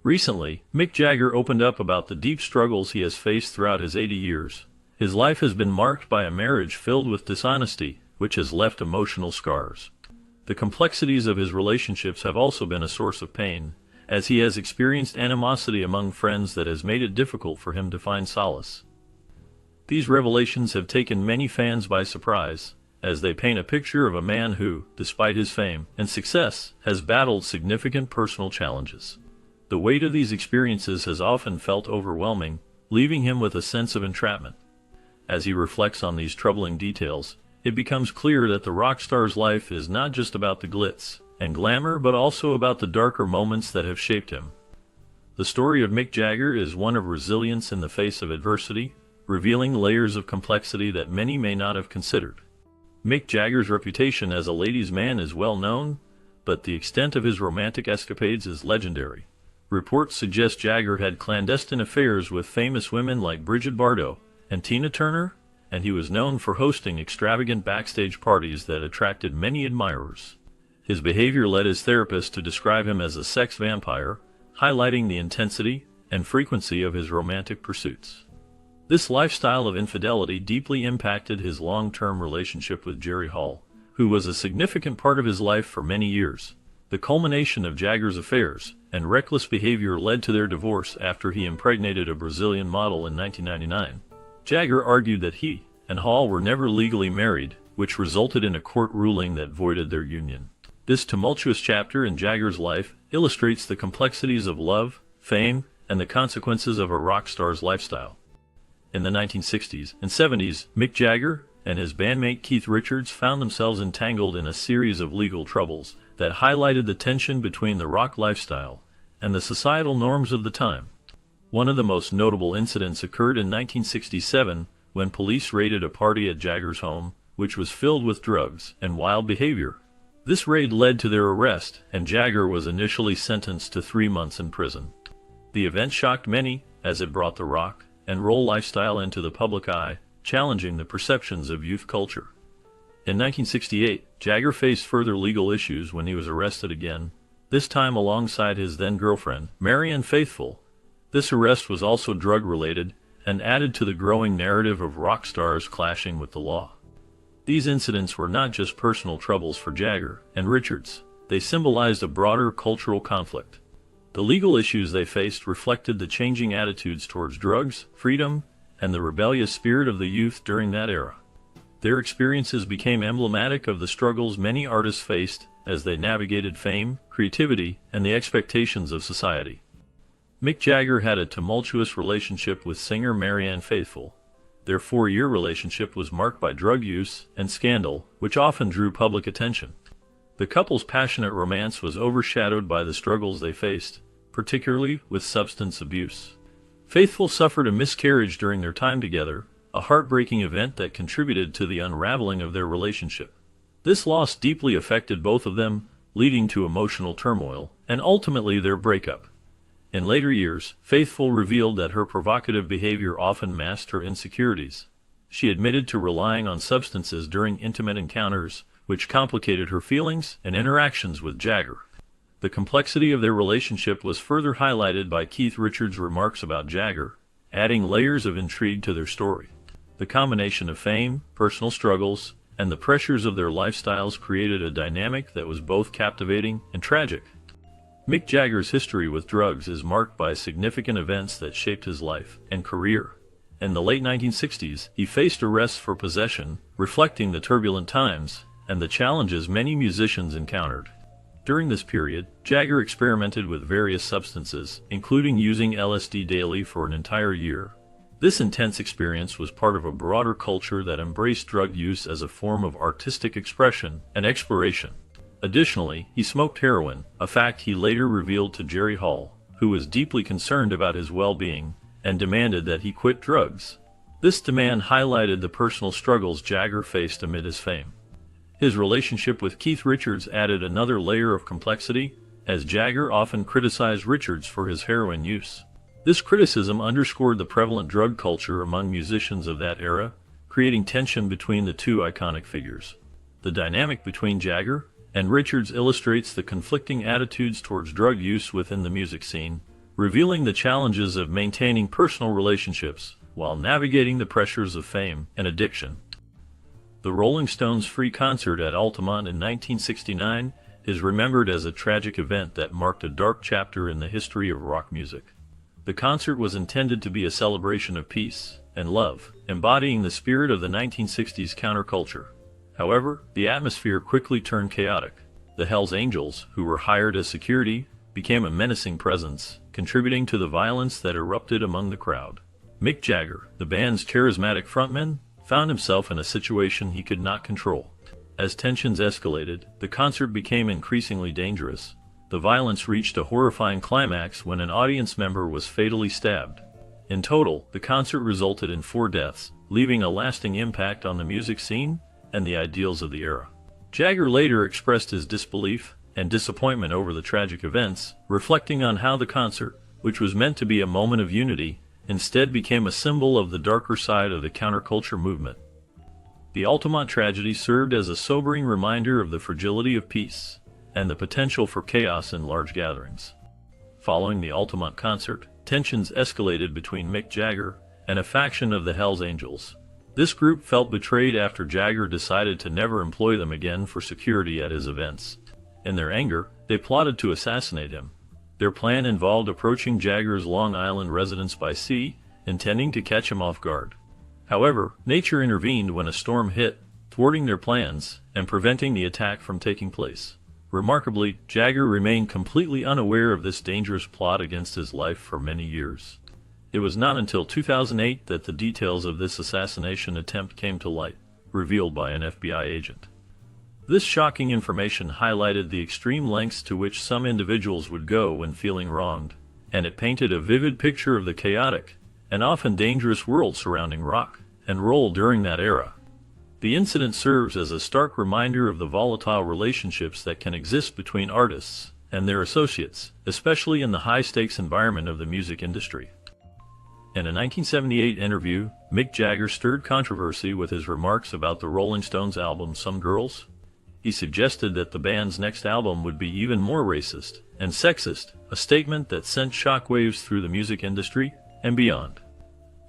Recently, Mick Jagger opened up about the deep struggles he has faced throughout his 80 years. His life has been marked by a marriage filled with dishonesty, which has left emotional scars. The complexities of his relationships have also been a source of pain, as he has experienced animosity among friends that has made it difficult for him to find solace. These revelations have taken many fans by surprise, as they paint a picture of a man who, despite his fame and success, has battled significant personal challenges. The weight of these experiences has often felt overwhelming, leaving him with a sense of entrapment. As he reflects on these troubling details, it becomes clear that the rock star's life is not just about the glitz and glamour, but also about the darker moments that have shaped him. The story of Mick Jagger is one of resilience in the face of adversity, revealing layers of complexity that many may not have considered. Mick Jagger's reputation as a ladies' man is well known, but the extent of his romantic escapades is legendary. Reports suggest Jagger had clandestine affairs with famous women like Brigitte Bardot and Tina Turner, and he was known for hosting extravagant backstage parties that attracted many admirers. His behavior led his therapist to describe him as a sex vampire, highlighting the intensity and frequency of his romantic pursuits. This lifestyle of infidelity deeply impacted his long-term relationship with Jerry Hall, who was a significant part of his life for many years. The culmination of Jagger's affairs and reckless behavior led to their divorce after he impregnated a Brazilian model in 1999. Jagger argued that he and Hall were never legally married, which resulted in a court ruling that voided their union. This tumultuous chapter in Jagger's life illustrates the complexities of love, fame, and the consequences of a rock star's lifestyle. In the 1960s and 70s, Mick Jagger and his bandmate Keith Richards found themselves entangled in a series of legal troubles that highlighted the tension between the rock lifestyle and the societal norms of the time. One of the most notable incidents occurred in 1967 when police raided a party at Jagger's home, which was filled with drugs and wild behavior. This raid led to their arrest, and Jagger was initially sentenced to 3 months in prison. The event shocked many, as it brought the rock and roll lifestyle into the public eye, challenging the perceptions of youth culture. In 1968, Jagger faced further legal issues when he was arrested again, this time alongside his then-girlfriend, Marianne Faithfull. This arrest was also drug-related and added to the growing narrative of rock stars clashing with the law. These incidents were not just personal troubles for Jagger and Richards, they symbolized a broader cultural conflict. The legal issues they faced reflected the changing attitudes towards drugs, freedom, and the rebellious spirit of the youth during that era. Their experiences became emblematic of the struggles many artists faced as they navigated fame, creativity, and the expectations of society. Mick Jagger had a tumultuous relationship with singer Marianne Faithfull. Their 4-year relationship was marked by drug use and scandal, which often drew public attention. The couple's passionate romance was overshadowed by the struggles they faced, particularly with substance abuse. Faithfull suffered a miscarriage during their time together, a heartbreaking event that contributed to the unraveling of their relationship. This loss deeply affected both of them, leading to emotional turmoil, and ultimately their breakup. In later years, Faithfull revealed that her provocative behavior often masked her insecurities. She admitted to relying on substances during intimate encounters, which complicated her feelings and interactions with Jagger. The complexity of their relationship was further highlighted by Keith Richards' remarks about Jagger, adding layers of intrigue to their story. The combination of fame, personal struggles, and the pressures of their lifestyles created a dynamic that was both captivating and tragic. Mick Jagger's history with drugs is marked by significant events that shaped his life and career. In the late 1960s, he faced arrests for possession, reflecting the turbulent times and the challenges many musicians encountered. During this period, Jagger experimented with various substances, including using LSD daily for an entire year. This intense experience was part of a broader culture that embraced drug use as a form of artistic expression and exploration. Additionally, he smoked heroin, a fact he later revealed to Jerry Hall, who was deeply concerned about his well-being and demanded that he quit drugs. This demand highlighted the personal struggles Jagger faced amid his fame. His relationship with Keith Richards added another layer of complexity, as Jagger often criticized Richards for his heroin use. This criticism underscored the prevalent drug culture among musicians of that era, creating tension between the two iconic figures. The dynamic between Jagger and Richards illustrates the conflicting attitudes towards drug use within the music scene, revealing the challenges of maintaining personal relationships while navigating the pressures of fame and addiction. The Rolling Stones' free concert at Altamont in 1969 is remembered as a tragic event that marked a dark chapter in the history of rock music. The concert was intended to be a celebration of peace and love, embodying the spirit of the 1960s counterculture. However, the atmosphere quickly turned chaotic. The Hells Angels, who were hired as security, became a menacing presence, contributing to the violence that erupted among the crowd. Mick Jagger, the band's charismatic frontman, found himself in a situation he could not control. As tensions escalated, the concert became increasingly dangerous. The violence reached a horrifying climax when an audience member was fatally stabbed. In total, the concert resulted in 4 deaths, leaving a lasting impact on the music scene and the ideals of the era. Jagger later expressed his disbelief and disappointment over the tragic events, reflecting on how the concert, which was meant to be a moment of unity, instead became a symbol of the darker side of the counterculture movement. The Altamont tragedy served as a sobering reminder of the fragility of peace and the potential for chaos in large gatherings. Following the Altamont concert, tensions escalated between Mick Jagger and a faction of the Hells Angels. This group felt betrayed after Jagger decided to never employ them again for security at his events. In their anger, they plotted to assassinate him. Their plan involved approaching Jagger's Long Island residence by sea, intending to catch him off guard. However, nature intervened when a storm hit, thwarting their plans and preventing the attack from taking place. Remarkably, Jagger remained completely unaware of this dangerous plot against his life for many years. It was not until 2008 that the details of this assassination attempt came to light, revealed by an FBI agent. This shocking information highlighted the extreme lengths to which some individuals would go when feeling wronged, and it painted a vivid picture of the chaotic and often dangerous world surrounding rock and roll during that era. The incident serves as a stark reminder of the volatile relationships that can exist between artists and their associates, especially in the high-stakes environment of the music industry. In a 1978 interview, Mick Jagger stirred controversy with his remarks about the Rolling Stones album Some Girls. He suggested that the band's next album would be even more racist and sexist, a statement that sent shockwaves through the music industry and beyond.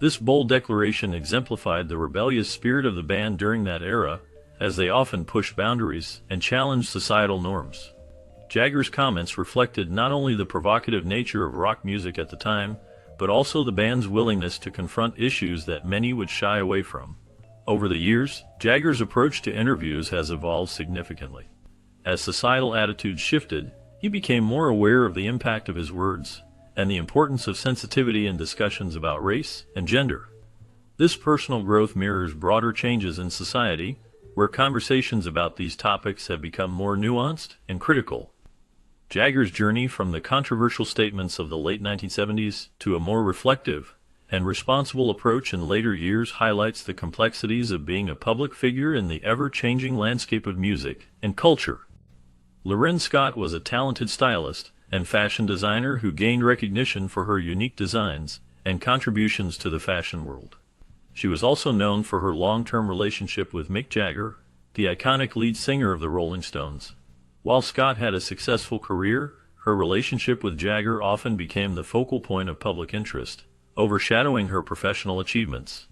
This bold declaration exemplified the rebellious spirit of the band during that era, as they often pushed boundaries and challenged societal norms. Jagger's comments reflected not only the provocative nature of rock music at the time, but also the band's willingness to confront issues that many would shy away from. Over the years, Jagger's approach to interviews has evolved significantly. As societal attitudes shifted, he became more aware of the impact of his words and the importance of sensitivity in discussions about race and gender. This personal growth mirrors broader changes in society, where conversations about these topics have become more nuanced and critical. Jagger's journey from the controversial statements of the late 1970s to a more reflective and responsible approach in later years highlights the complexities of being a public figure in the ever-changing landscape of music and culture. Loren Scott was a talented stylist and fashion designer who gained recognition for her unique designs and contributions to the fashion world. She was also known for her long-term relationship with Mick Jagger, the iconic lead singer of the Rolling Stones. While Scott had a successful career, her relationship with Jagger often became the focal point of public interest, overshadowing her professional achievements.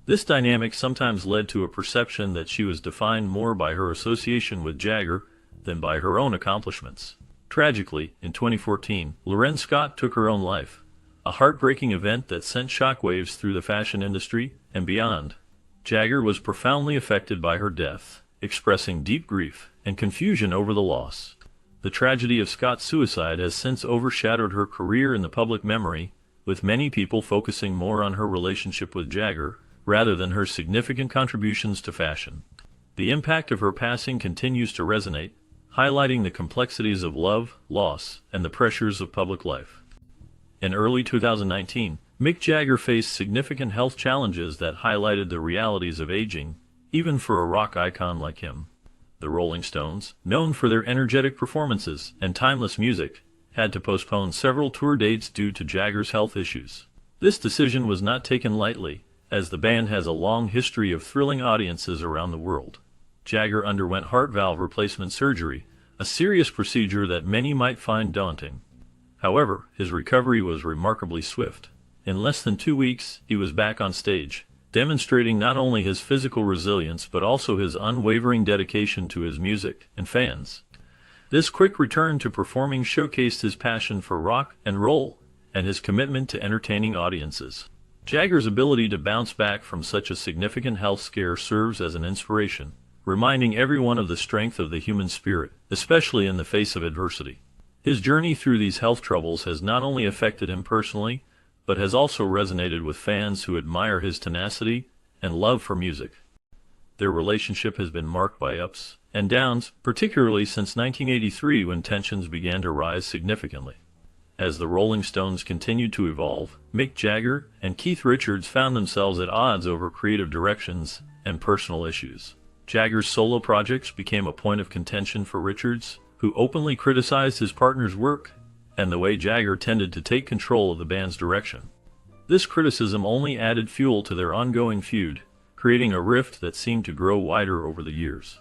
This dynamic sometimes led to a perception that she was defined more by her association with Jagger than by her own accomplishments. Tragically, in 2014, Loren Scott took her own life, a heartbreaking event that sent shockwaves through the fashion industry and beyond. Jagger was profoundly affected by her death, expressing deep grief and confusion over the loss. The tragedy of Scott's suicide has since overshadowed her career in the public memory, with many people focusing more on her relationship with Jagger rather than her significant contributions to fashion. The impact of her passing continues to resonate, highlighting the complexities of love, loss, and the pressures of public life. In early 2019, Mick Jagger faced significant health challenges that highlighted the realities of aging, even for a rock icon like him. The Rolling Stones, known for their energetic performances and timeless music, had to postpone several tour dates due to Jagger's health issues. This decision was not taken lightly, as the band has a long history of thrilling audiences around the world. Jagger underwent heart valve replacement surgery, a serious procedure that many might find daunting. However, his recovery was remarkably swift. In less than 2 weeks, he was back on stage, demonstrating not only his physical resilience but also his unwavering dedication to his music and fans. This quick return to performing showcased his passion for rock and roll and his commitment to entertaining audiences. Jagger's ability to bounce back from such a significant health scare serves as an inspiration, reminding everyone of the strength of the human spirit, especially in the face of adversity. His journey through these health troubles has not only affected him personally, but has also resonated with fans who admire his tenacity and love for music. Their relationship has been marked by ups and downs, particularly since 1983 when tensions began to rise significantly. As the Rolling Stones continued to evolve, Mick Jagger and Keith Richards found themselves at odds over creative directions and personal issues. Jagger's solo projects became a point of contention for Richards, who openly criticized his partner's work and the way Jagger tended to take control of the band's direction. This criticism only added fuel to their ongoing feud, creating a rift that seemed to grow wider over the years.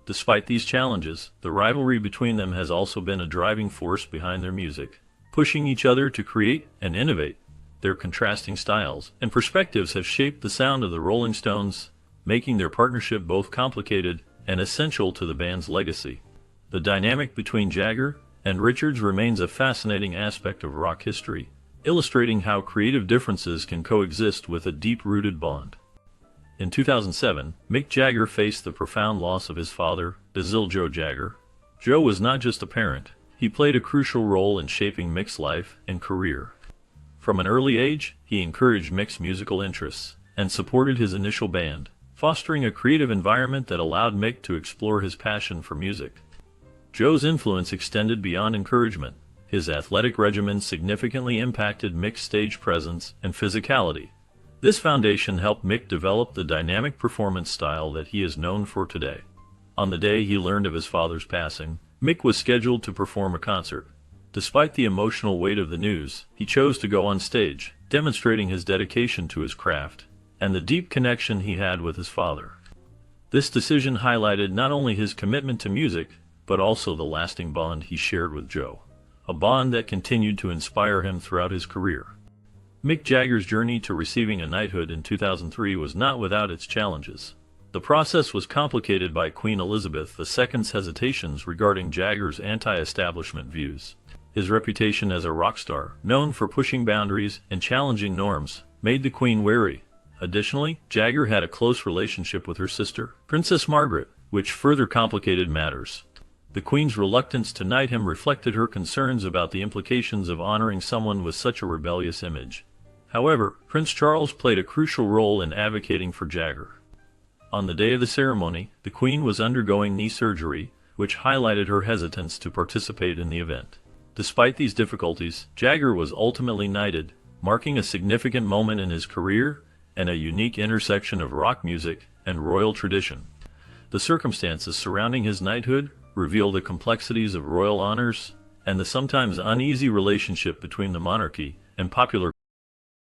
Despite these challenges, the rivalry between them has also been a driving force behind their music, pushing each other to create and innovate. Their contrasting styles and perspectives have shaped the sound of the Rolling Stones, making their partnership both complicated and essential to the band's legacy. The dynamic between Jagger and Richards remains a fascinating aspect of rock history, illustrating how creative differences can coexist with a deep-rooted bond. In 2007, Mick Jagger faced the profound loss of his father, Basil "Joe" Jagger. Joe was not just a parent, he played a crucial role in shaping Mick's life and career. From an early age, he encouraged Mick's musical interests and supported his initial band, fostering a creative environment that allowed Mick to explore his passion for music. Joe's influence extended beyond encouragement. His athletic regimen significantly impacted Mick's stage presence and physicality. This foundation helped Mick develop the dynamic performance style that he is known for today. On the day he learned of his father's passing, Mick was scheduled to perform a concert. Despite the emotional weight of the news, he chose to go on stage, demonstrating his dedication to his craft and the deep connection he had with his father. This decision highlighted not only his commitment to music, but also the lasting bond he shared with Joe, a bond that continued to inspire him throughout his career. Mick Jagger's journey to receiving a knighthood in 2003 was not without its challenges. The process was complicated by Queen Elizabeth II's hesitations regarding Jagger's anti-establishment views. His reputation as a rock star, known for pushing boundaries and challenging norms, made the Queen wary. Additionally, Jagger had a close relationship with her sister, Princess Margaret, which further complicated matters. The Queen's reluctance to knight him reflected her concerns about the implications of honoring someone with such a rebellious image. However, Prince Charles played a crucial role in advocating for Jagger. On the day of the ceremony, the Queen was undergoing knee surgery, which highlighted her hesitance to participate in the event. Despite these difficulties, Jagger was ultimately knighted, marking a significant moment in his career and a unique intersection of rock music and royal tradition. The circumstances surrounding his knighthood reveal the complexities of royal honors and the sometimes uneasy relationship between the monarchy and popular